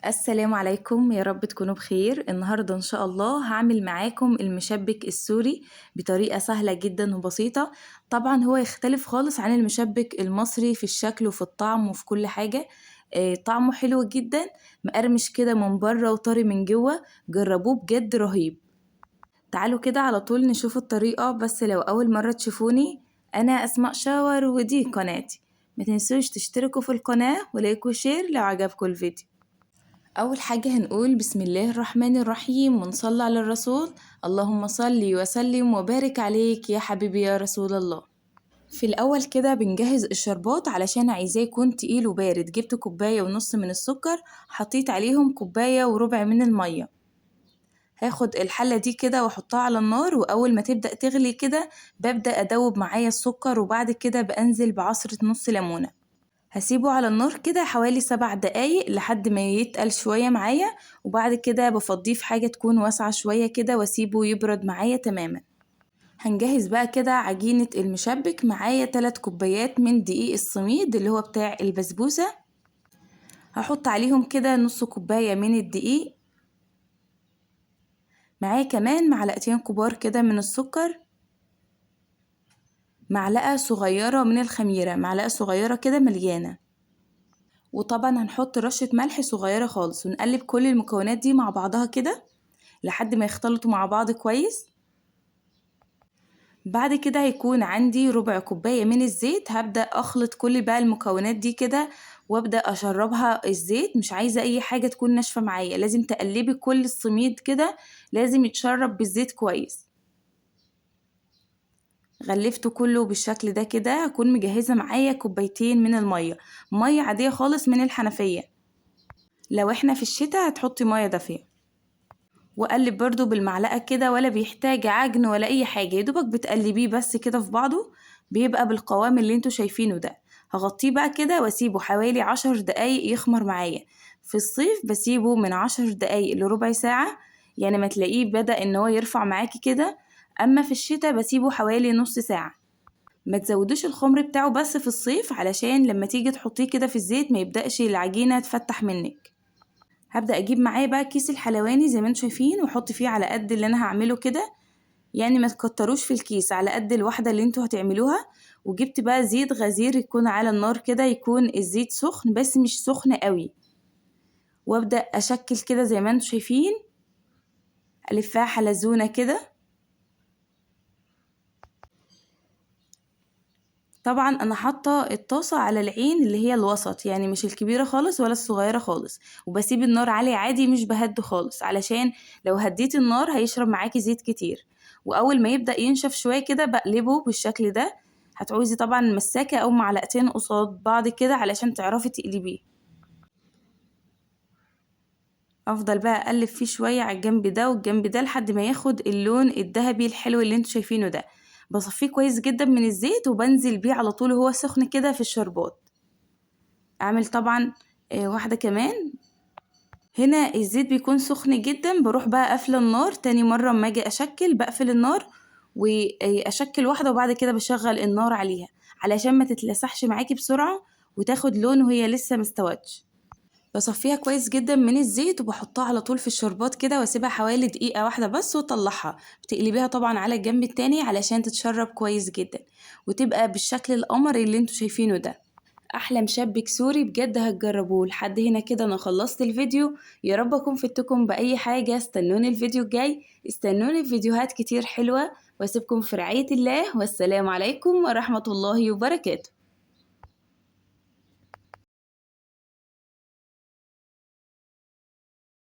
السلام عليكم، يا رب تكونوا بخير. النهاردة إن شاء الله هعمل معاكم المشبك السوري بطريقة سهلة جدا وبسيطة. طبعا هو يختلف خالص عن المشبك المصري في الشكل وفي الطعم وفي كل حاجة. طعمه حلو جدا، مقرمش كده من بره وطري من جوه. جربوه بجد رهيب. تعالوا كده على طول نشوف الطريقة، بس لو أول مرة تشوفوني أنا أسماء شاور ودي قناتي. ما تنسوش تشتركوا في القناة ولايك وشير لو عجبكم الفيديو. أول حاجة هنقول بسم الله الرحمن الرحيم ونصلي على الرسول. اللهم صل وسلم وبارك عليك يا حبيبي يا رسول الله. في الأول كده بنجهز الشربات علشان عايزاه يكون تقيل وبارد. جبت كوباية ونص من السكر، حطيت عليهم كوباية وربع من المية. هاخد الحلة دي كده واحطها على النار، وأول ما تبدأ تغلي كده ببدأ أدوب معايا السكر، وبعد كده بنزل بعصرة نص ليمونة. هسيبه على النار كده حوالي 7 دقايق لحد ما يتقل شوية معايا، وبعد كده بفضيه في حاجة تكون واسعة شوية كده واسيبه يبرد معايا تماما. هنجهز بقى كده عجينة المشبك. معايا 3 كوبايات من دقيق السميد اللي هو بتاع البسبوسة. هحط عليهم كده نص كوباية من الدقيق. معايا كمان معلقتين كبار كده من السكر، معلقة صغيرة من الخميرة، معلقة صغيرة كده مليانة. وطبعا هنحط رشة ملح صغيرة خالص، ونقلب كل المكونات دي مع بعضها كده لحد ما يختلطوا مع بعض كويس. بعد كده هيكون عندي ربع كوباية من الزيت. هبدأ أخلط كل بقى المكونات دي كده وابدأ أشربها الزيت. مش عايزة أي حاجة تكون ناشفة معايا، لازم تقلبي كل السميد كده، لازم يتشرب بالزيت كويس. غلفته كله بالشكل ده كده. هكون مجهزة معايا كوبايتين من المية، مية عادية خالص من الحنفية. لو احنا في الشتاء هتحطي مية دافية. وقلب برضو بالمعلقة كده، ولا بيحتاج عجن ولا اي حاجة، يدوبك بتقلبيه بس كده في بعضه بيبقى بالقوام اللي انتوا شايفينه ده. هغطيه بقى كده واسيبه حوالي 10 دقايق يخمر معايا. في الصيف بسيبه من 10 دقايق لربع ساعة، يعني ما تلاقيه بدأ ان هو يرفع معاكي كده. اما في الشتاء بسيبه حوالي نص ساعة. ما تزودوش الخمر بتاعه بس في الصيف، علشان لما تيجي تحطيه كده في الزيت ما يبدأش العجينة تفتح منك. هبدأ اجيب معايا بقى كيس الحلواني زي ما انتم شايفين، واحط فيه على قد اللي انا هعمله كده. يعني ما تكتروش في الكيس، على قد الواحدة اللي انتوا هتعملوها. وجبت بقى زيت غزير يكون على النار كده، يكون الزيت سخن بس مش سخن قوي. وابدأ اشكل كده زي ما انتم شايفين، الفها حلزونة كده. طبعا انا حاطه الطاسه على العين اللي هي الوسط، يعني مش الكبيره خالص ولا الصغيره خالص. وبسيب النار عاليه عادي، مش بهده خالص، علشان لو هديت النار هيشرب معاكي زيت كتير. واول ما يبدا ينشف شويه كده بقلبه بالشكل ده. هتعوزي طبعا مساكه او معلقتين قصاد بعض كده علشان تعرفي تقلبيه. افضل بقى اقلب فيه شويه على الجنب ده والجنب ده لحد ما ياخد اللون الذهبي الحلو اللي انتوا شايفينه ده. بصفيه كويس جدا من الزيت وبنزل بيه على طول وهو سخن كده في الشربات. اعمل طبعا واحدة كمان. هنا الزيت بيكون سخن جدا، بروح بقى قافلة النار. تاني مرة اما اجي اشكل بقفل النار واشكل واحدة، وبعد كده بشغل النار عليها علشان ما تتلسحش معاكي بسرعة وتاخد لون وهي لسه مستوتش. بصفيها كويس جدا من الزيت وبحطها على طول في الشربات كده، واسيبها حوالي دقيقة واحدة بس واطلعها. بتقلبيها طبعا على الجنب التاني علشان تتشرب كويس جدا وتبقى بالشكل القمر اللي انتوا شايفينه ده. احلى مشبك سوري بجد، هتجربوه. لحد هنا كده انا خلصت الفيديو. يا رب اكون فدتكم باي حاجة. استنوني الفيديو الجاي، استنوني فيديوهات كتير حلوة، واسيبكم في رعاية الله، والسلام عليكم ورحمة الله وبركاته.